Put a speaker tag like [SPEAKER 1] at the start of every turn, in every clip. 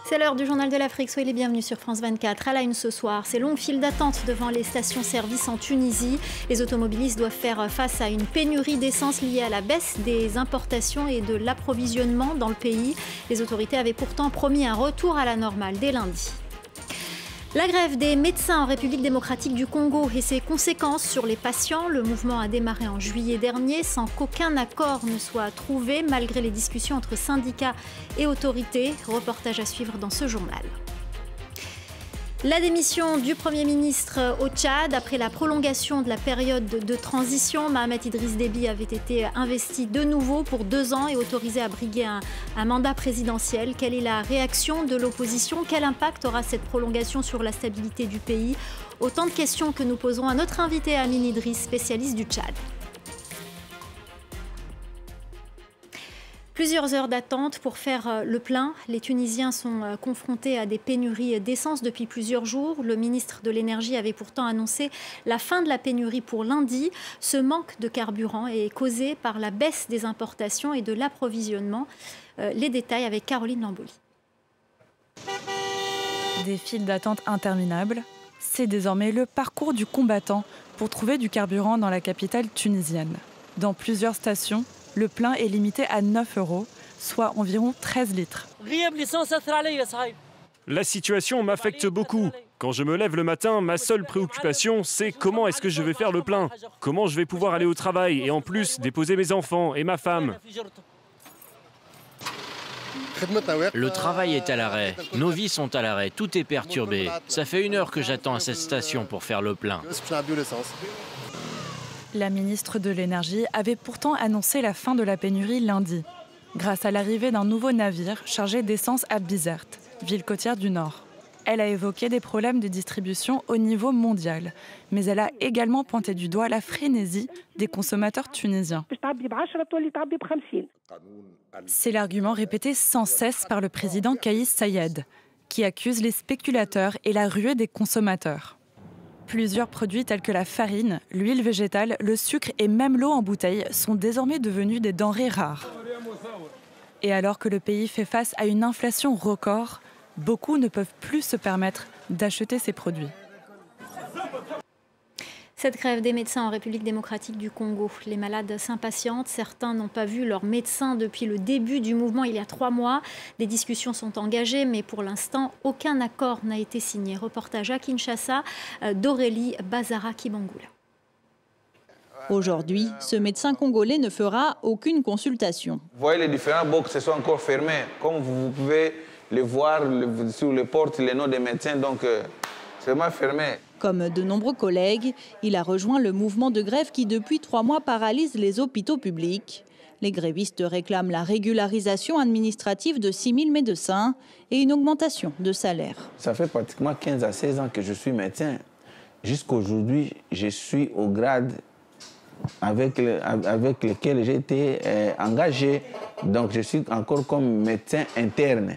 [SPEAKER 1] C'est l'heure du journal de l'Afrique. Soyez les bienvenus sur France 24. À la une ce soir, ces longues files d'attente devant les stations-service en Tunisie. Les automobilistes doivent faire face à une pénurie d'essence liée à la baisse des importations et de l'approvisionnement dans le pays. Les autorités avaient pourtant promis un retour à la normale dès lundi. La grève des médecins en République démocratique du Congo et ses conséquences sur les patients. Le mouvement a démarré en juillet dernier sans qu'aucun accord ne soit trouvé malgré les discussions entre syndicats et autorités. Reportage à suivre dans ce journal. La démission du Premier ministre au Tchad après la prolongation de la période de transition. Mahamat Idriss Déby avait été investi de nouveau pour 2 ans et autorisé à briguer un mandat présidentiel. Quelle est la réaction de l'opposition? Quel impact aura cette prolongation sur la stabilité du pays? Autant de questions que nous posons à notre invité Amine Idriss, spécialiste du Tchad. Plusieurs heures d'attente pour faire le plein. Les Tunisiens sont confrontés à des pénuries d'essence depuis plusieurs jours. Le ministre de l'Énergie avait pourtant annoncé la fin de la pénurie pour lundi. Ce manque de carburant est causé par la baisse des importations et de l'approvisionnement. Les détails avec Caroline Lamboli.
[SPEAKER 2] Des files d'attente interminables, c'est désormais le parcours du combattant pour trouver du carburant dans la capitale tunisienne. Dans plusieurs stations, le plein est limité à 9 €, soit environ 13 litres.
[SPEAKER 3] La situation m'affecte beaucoup. Quand je me lève le matin, ma seule préoccupation, c'est comment est-ce que je vais faire le plein? Comment je vais pouvoir aller au travail et en plus déposer mes enfants et ma femme?
[SPEAKER 4] Le travail est à l'arrêt, nos vies sont à l'arrêt, tout est perturbé. Ça fait 1 heure que j'attends à cette station pour faire le plein.
[SPEAKER 2] La ministre de l'Énergie avait pourtant annoncé la fin de la pénurie lundi, grâce à l'arrivée d'un nouveau navire chargé d'essence à Bizerte, ville côtière du Nord. Elle a évoqué des problèmes de distribution au niveau mondial, mais elle a également pointé du doigt la frénésie des consommateurs tunisiens. C'est l'argument répété sans cesse par le président Kaïs Saïed, qui accuse les spéculateurs et la ruée des consommateurs. Plusieurs produits tels que la farine, l'huile végétale, le sucre et même l'eau en bouteille sont désormais devenus des denrées rares. Et alors que le pays fait face à une inflation record, beaucoup ne peuvent plus se permettre d'acheter ces produits.
[SPEAKER 1] Cette grève des médecins en République démocratique du Congo. Les malades s'impatientent. Certains n'ont pas vu leur médecin depuis le début du mouvement il y a 3 mois. Des discussions sont engagées, mais pour l'instant, aucun accord n'a été signé. Reportage à Kinshasa d'Aurélie Bazara-Kibangula.
[SPEAKER 5] Aujourd'hui, ce médecin congolais ne fera aucune consultation.
[SPEAKER 6] Vous voyez les différents box sont encore fermés. Comme vous pouvez le voir sur les portes, les noms des médecins, donc c'est vraiment fermé.
[SPEAKER 5] Comme de nombreux collègues, il a rejoint le mouvement de grève qui, depuis 3 mois, paralyse les hôpitaux publics. Les grévistes réclament la régularisation administrative de 6 000 médecins et une augmentation de salaire.
[SPEAKER 6] Ça fait pratiquement 15 à 16 ans que je suis médecin. Jusqu'aujourd'hui, je suis au grade avec lequel j'ai été engagé. Donc je suis encore comme médecin interne.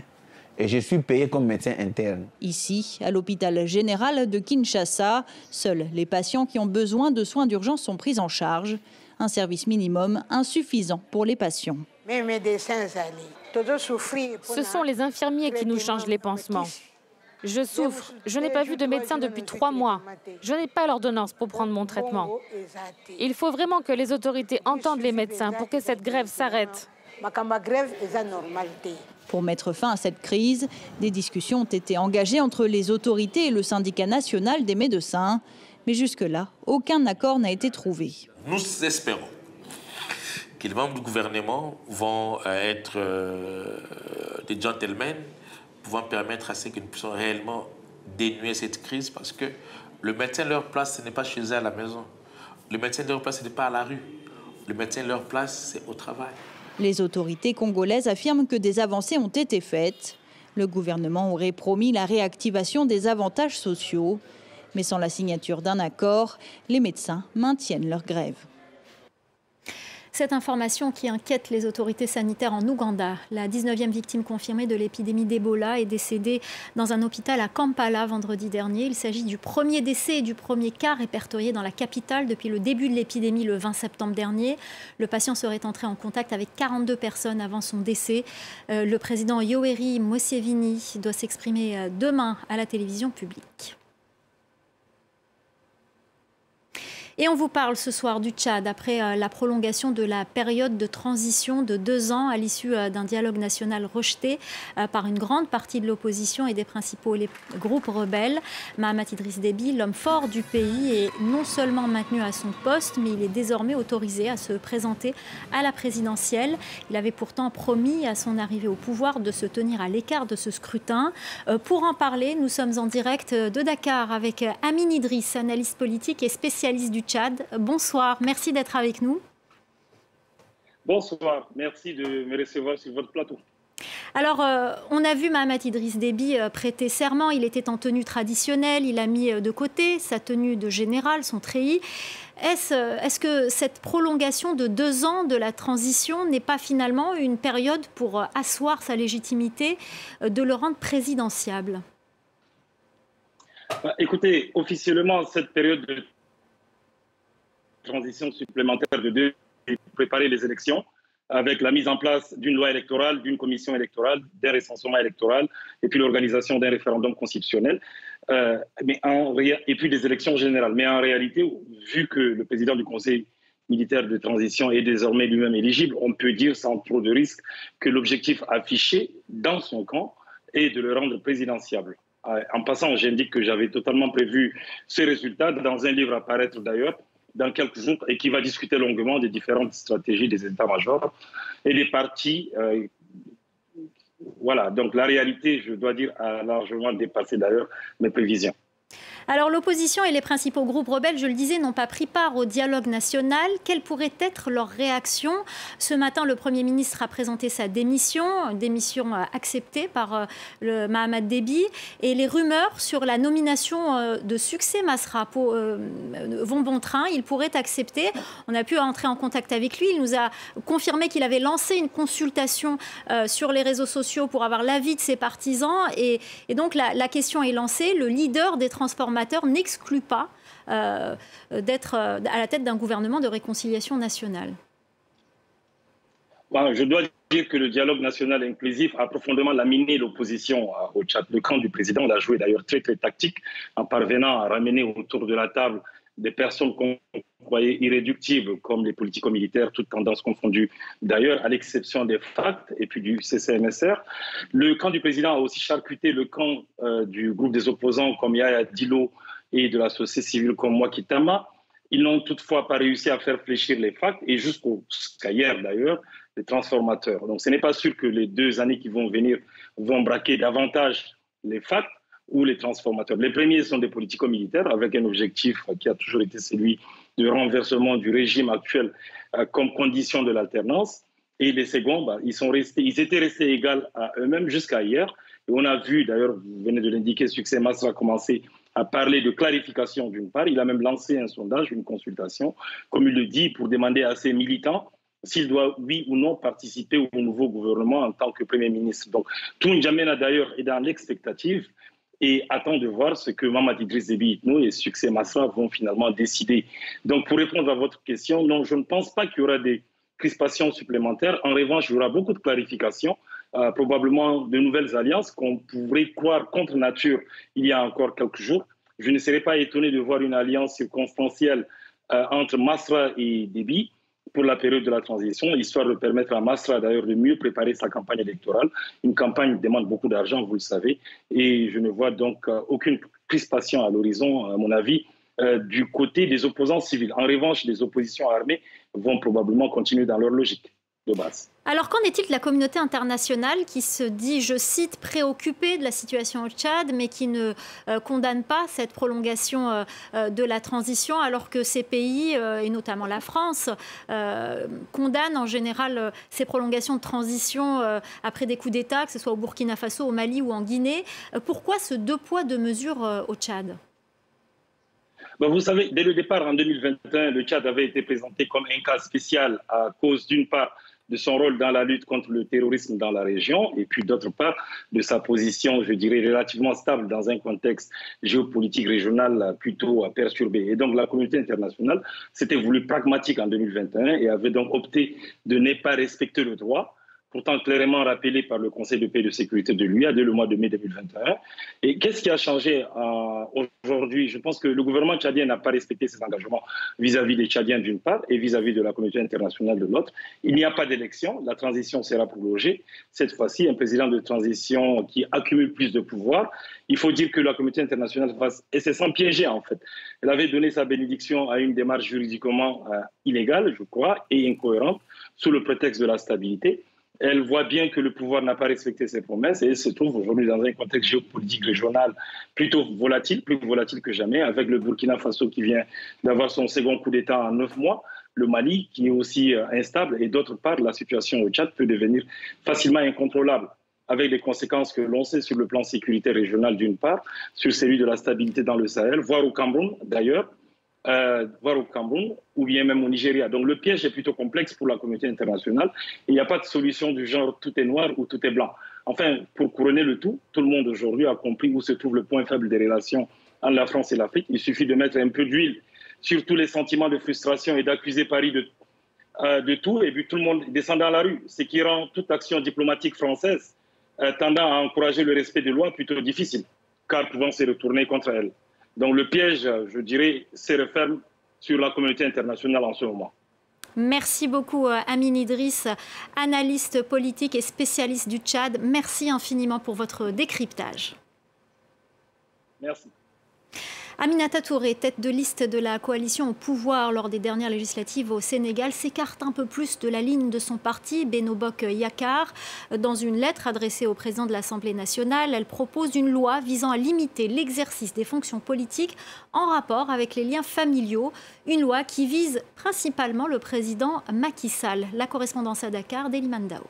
[SPEAKER 6] Et je suis payé comme médecin interne.
[SPEAKER 5] Ici, à l'hôpital général de Kinshasa, seuls les patients qui ont besoin de soins d'urgence sont pris en charge. Un service minimum insuffisant pour les patients.
[SPEAKER 7] Ce sont les infirmiers qui nous changent les pansements. Je souffre. Je n'ai pas vu de médecin depuis 3 mois. Je n'ai pas l'ordonnance pour prendre mon traitement. Il faut vraiment que les autorités entendent les médecins pour que cette grève s'arrête.
[SPEAKER 5] Pour mettre fin à cette crise, des discussions ont été engagées entre les autorités et le syndicat national des médecins. Mais jusque-là, aucun accord n'a été trouvé.
[SPEAKER 8] Nous espérons que les membres du gouvernement vont être des gentlemen pouvant permettre à ceux que nous puissions réellement dénouer cette crise, parce que le médecin, leur place, ce n'est pas chez eux à la maison. Le médecin, leur place, ce n'est pas à la rue. Le médecin, leur place, c'est au travail.
[SPEAKER 5] Les autorités congolaises affirment que des avancées ont été faites. Le gouvernement aurait promis la réactivation des avantages sociaux. Mais sans la signature d'un accord, les médecins maintiennent leur grève.
[SPEAKER 1] Cette information qui inquiète les autorités sanitaires en Ouganda. La 19e victime confirmée de l'épidémie d'Ebola est décédée dans un hôpital à Kampala vendredi dernier. Il s'agit du premier décès et du premier cas répertorié dans la capitale depuis le début de l'épidémie le 20 septembre dernier. Le patient serait entré en contact avec 42 personnes avant son décès. Le président Yoweri Museveni doit s'exprimer demain à la télévision publique. Et on vous parle ce soir du Tchad après la prolongation de la période de transition de 2 ans à l'issue d'un dialogue national rejeté par une grande partie de l'opposition et des principaux groupes rebelles. Mahamat Idriss Déby, l'homme fort du pays, est non seulement maintenu à son poste, mais il est désormais autorisé à se présenter à la présidentielle. Il avait pourtant promis à son arrivée au pouvoir de se tenir à l'écart de ce scrutin. Pour en parler, nous sommes en direct de Dakar avec Amine Idriss, analyste politique et spécialiste du Tchad. Bonsoir, merci d'être avec nous.
[SPEAKER 9] Bonsoir, merci de me recevoir sur votre plateau.
[SPEAKER 1] Alors, on a vu Mahamat Idriss Déby prêter serment. Il était en tenue traditionnelle. Il a mis de côté sa tenue de général, son treillis. Est-ce que cette prolongation de 2 ans de la transition n'est pas finalement une période pour asseoir sa légitimité, de le rendre présidentiable?
[SPEAKER 9] Écoutez, officiellement, cette période de transition supplémentaire de 2 ans pour préparer les élections, avec la mise en place d'une loi électorale, d'une commission électorale, d'un recensement électoral, et puis l'organisation d'un référendum constitutionnel, et puis des élections générales. Mais en réalité, vu que le président du Conseil militaire de transition est désormais lui-même éligible, on peut dire sans trop de risque que l'objectif affiché dans son camp est de le rendre présidentiable. En passant, j'indique que j'avais totalement prévu ce résultat dans un livre à paraître d'ailleurs, dans quelques jours, et qui va discuter longuement des différentes stratégies des états-majors et des partis. Voilà, donc la réalité, je dois dire, a largement dépassé d'ailleurs mes prévisions.
[SPEAKER 1] Alors l'opposition et les principaux groupes rebelles, je le disais, n'ont pas pris part au dialogue national. Quelle pourrait être leur réaction? Ce matin, le Premier ministre a présenté sa démission, une démission acceptée par le Mahamat Déby. Et les rumeurs sur la nomination de Succès Masra vont bon train. Il pourrait accepter. On a pu entrer en contact avec lui. Il nous a confirmé qu'il avait lancé une consultation sur les réseaux sociaux pour avoir l'avis de ses partisans. Et donc la question est lancée. Le leader des transformateurs n'exclut pas d'être à la tête d'un gouvernement de réconciliation nationale.
[SPEAKER 9] Je dois dire que le dialogue national inclusif a profondément laminé l'opposition au Tchad. Le camp du président l'a joué d'ailleurs très tactique en parvenant à ramener autour de la table des personnes qu'on croyait irréductibles comme les politico-militaires, toutes tendances confondues d'ailleurs, à l'exception des FACT et puis du CCMSR. Le camp du président a aussi charcuté le camp du groupe des opposants comme Yaya Dilo et de la société civile comme Mwaki Tama. Ils n'ont toutefois pas réussi à faire fléchir les FACT et jusqu'à hier d'ailleurs, les transformateurs. Donc ce n'est pas sûr que les 2 années qui vont venir vont braquer davantage les FACT ou les transformateurs. Les premiers sont des politico-militaires avec un objectif qui a toujours été celui de renversement du régime actuel comme condition de l'alternance. Et les seconds, ils étaient restés égaux à eux-mêmes jusqu'à hier. Et on a vu, d'ailleurs, vous venez de l'indiquer, Succès Masra a commencé à parler de clarification d'une part. Il a même lancé un sondage, une consultation, comme il le dit, pour demander à ses militants s'il doit, oui ou non, participer au nouveau gouvernement en tant que Premier ministre. Donc, tout N'Djamena, d'ailleurs, est dans l'expectative et attend de voir ce que Mahamat Idriss Déby Itno et Succès Masra vont finalement décider. Donc, pour répondre à votre question, non, je ne pense pas qu'il y aura des crispations supplémentaires. En revanche, il y aura beaucoup de clarifications, probablement de nouvelles alliances qu'on pourrait croire contre nature il y a encore quelques jours. Je ne serais pas étonné de voir une alliance circonstancielle entre Masra et Déby pour la période de la transition, histoire de permettre à Masra d'ailleurs de mieux préparer sa campagne électorale. Une campagne demande beaucoup d'argent, vous le savez, et je ne vois donc aucune crispation à l'horizon, à mon avis, du côté des opposants civils. En revanche, les oppositions armées vont probablement continuer dans leur logique de base.
[SPEAKER 1] Alors, qu'en est-il de la communauté internationale qui se dit, je cite, préoccupée de la situation au Tchad, mais qui ne condamne pas cette prolongation de la transition, alors que ces pays, et notamment la France, condamnent en général ces prolongations de transition après des coups d'État, que ce soit au Burkina Faso, au Mali ou en Guinée. Pourquoi ce 2 poids, 2 mesures au Tchad ?
[SPEAKER 9] Vous savez, dès le départ, en 2021, le Tchad avait été présenté comme un cas spécial à cause, d'une part, de son rôle dans la lutte contre le terrorisme dans la région, et puis d'autre part, de sa position, je dirais, relativement stable dans un contexte géopolitique régional plutôt perturbé. Et donc la communauté internationale s'était voulue pragmatique en 2021 et avait donc opté de ne pas respecter le droit, pourtant clairement rappelé par le Conseil de paix et de sécurité de l'UA dès le mois de mai 2021. Et qu'est-ce qui a changé aujourd'hui? Je pense que le gouvernement tchadien n'a pas respecté ses engagements vis-à-vis des Tchadiens d'une part et vis-à-vis de la communauté internationale de l'autre. Il n'y a pas d'élection, la transition sera prolongée. Cette fois-ci, un président de transition qui accumule plus de pouvoir. Il faut dire que la communauté internationale et c'est sans piéger en fait. Elle avait donné sa bénédiction à une démarche juridiquement illégale, je crois, et incohérente, sous le prétexte de la stabilité. Elle voit bien que le pouvoir n'a pas respecté ses promesses et elle se trouve aujourd'hui dans un contexte géopolitique régional plutôt volatile, plus volatile que jamais, avec le Burkina Faso qui vient d'avoir son second coup d'État en 9 mois, le Mali qui est aussi instable et d'autre part, la situation au Tchad peut devenir facilement incontrôlable avec les conséquences que l'on sait sur le plan sécuritaire régional d'une part, sur celui de la stabilité dans le Sahel, voire au Cameroun d'ailleurs, ou bien même au Nigeria. Donc le piège est plutôt complexe pour la communauté internationale. Il n'y a pas de solution du genre tout est noir ou tout est blanc. Enfin, pour couronner le tout le monde aujourd'hui a compris où se trouve le point faible des relations entre la France et l'Afrique. Il suffit de mettre un peu d'huile sur tous les sentiments de frustration et d'accuser Paris de tout, et puis tout le monde descend dans la rue, ce qui rend toute action diplomatique française tendant à encourager le respect des lois plutôt difficile, car pouvant se retourner contre elle. Donc le piège, je dirais, se referme sur la communauté internationale en ce moment.
[SPEAKER 1] Merci beaucoup Amine Idriss, analyste politique et spécialiste du Tchad. Merci infiniment pour votre décryptage.
[SPEAKER 9] Merci.
[SPEAKER 1] Aminata Touré, tête de liste de la coalition au pouvoir lors des dernières législatives au Sénégal, s'écarte un peu plus de la ligne de son parti, Benno Bokk Yakaar. Dans une lettre adressée au président de l'Assemblée nationale, elle propose une loi visant à limiter l'exercice des fonctions politiques en rapport avec les liens familiaux. Une loi qui vise principalement le président Macky Sall. La correspondance à Dakar d'Eliman Dao.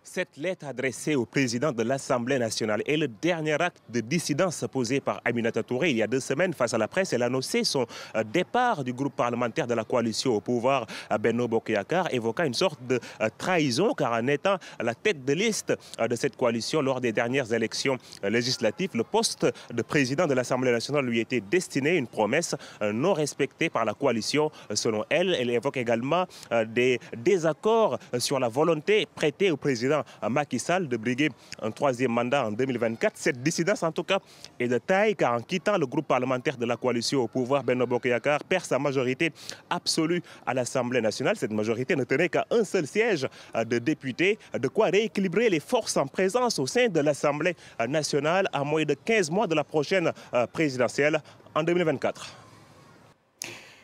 [SPEAKER 10] Cette lettre adressée au président de l'Assemblée nationale est le dernier acte de dissidence posé par Aminata Touré. Il y a 2 semaines, face à la presse, elle a annoncé son départ du groupe parlementaire de la coalition au pouvoir, Benno Bokk Yakaar, évoquant une sorte de trahison, car en étant à la tête de liste de cette coalition lors des dernières élections législatives, le poste de président de l'Assemblée nationale lui était destiné, une promesse non respectée par la coalition. Selon elle, elle évoque également des désaccords sur la volonté prêtée au président Macky Sall de briguer un 3e mandat en 2024. Cette dissidence, en tout cas, est de taille, car en quittant le groupe parlementaire de la coalition au pouvoir, Benno Bokk Yakaar perd sa majorité absolue à l'Assemblée nationale. Cette majorité ne tenait qu'à un seul siège de députés, de quoi rééquilibrer les forces en présence au sein de l'Assemblée nationale à moins de 15 mois de la prochaine présidentielle en 2024.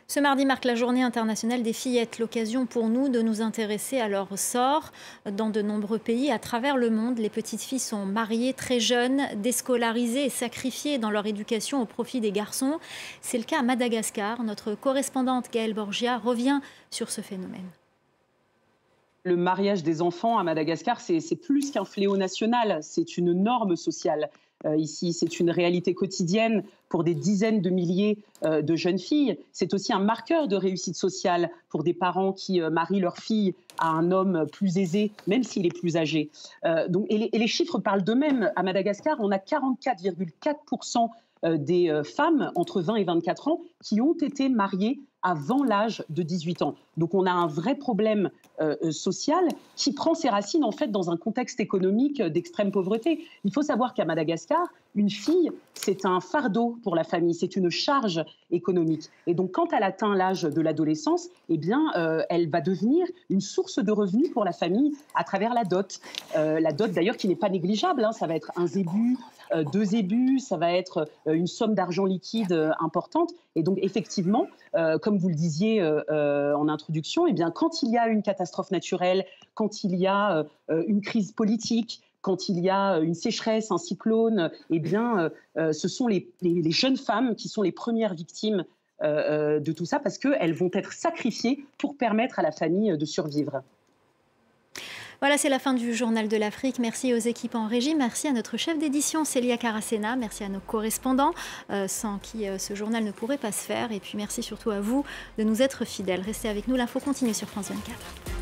[SPEAKER 1] Ce mardi marque la journée internationale des fillettes, l'occasion pour nous de nous intéresser à leur sort. Dans de nombreux pays à travers le monde, les petites filles sont mariées très jeunes, déscolarisées et sacrifiées dans leur éducation au profit des garçons. C'est le cas à Madagascar. Notre correspondante Gaëlle Borgia revient sur ce phénomène.
[SPEAKER 11] Le mariage des enfants à Madagascar, c'est plus qu'un fléau national, c'est une norme sociale. Ici, c'est une réalité quotidienne pour des dizaines de milliers de jeunes filles. C'est aussi un marqueur de réussite sociale pour des parents qui marient leur fille à un homme plus aisé, même s'il est plus âgé. Et les chiffres parlent d'eux-mêmes. À Madagascar, on a 44,4% des femmes entre 20 et 24 ans qui ont été mariées avant l'âge de 18 ans. Donc on a un vrai problème social qui prend ses racines en fait dans un contexte économique d'extrême pauvreté. Il faut savoir qu'à Madagascar, une fille, c'est un fardeau pour la famille, c'est une charge économique. Et donc quand elle atteint l'âge de l'adolescence, eh bien, elle va devenir une source de revenus pour la famille à travers la dot. La dot d'ailleurs qui n'est pas négligeable, hein, ça va être un zébu, 2 zébus, ça va être une somme d'argent liquide importante. Et donc effectivement, comme vous le disiez en introduction, eh bien, quand il y a une catastrophe naturelle, quand il y a une crise politique, quand il y a une sécheresse, un cyclone, eh bien, ce sont les jeunes femmes qui sont les premières victimes de tout ça parce qu'elles vont être sacrifiées pour permettre à la famille de survivre.
[SPEAKER 1] Voilà, c'est la fin du Journal de l'Afrique. Merci aux équipes en régie, merci à notre chef d'édition Célia Caracena, merci à nos correspondants, sans qui ce journal ne pourrait pas se faire. Et puis merci surtout à vous de nous être fidèles. Restez avec nous, l'info continue sur France 24.